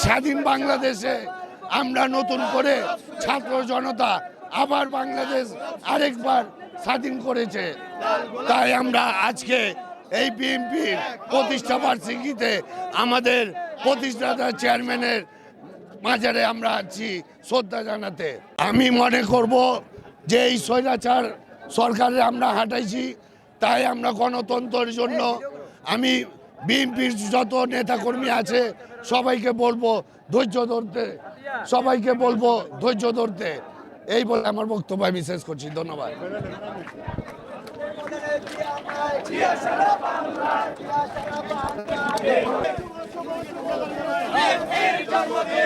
স্বাধীন বাংলাদেশে আমরা নতুন করে ছাত্র জনতা আবার বাংলাদেশ আরেকবার স্বাধীন করেছে। তাই আমরা আজকে এই বিএনপির প্রতিষ্ঠা বার্ষিকীতে আমাদের প্রতিষ্ঠাতা চেয়ারম্যানের মাঝারে আমরা আছি শ্রদ্ধা জানাতে। আমি মনে করব যে এই স্বৈরাচার সরকারে আমরা হাঁটাইছি, তাই আমরা গণতন্ত্রের জন্য আমি বিএনপির যত নেতাকর্মী আছে সবাইকে বলবো ধৈর্য ধরতে, সবাইকে বলবো ধৈর্য ধরতে। এই বলে আমার বক্তব্য আমি শেষ করছি। ধন্যবাদ। জন্মদিন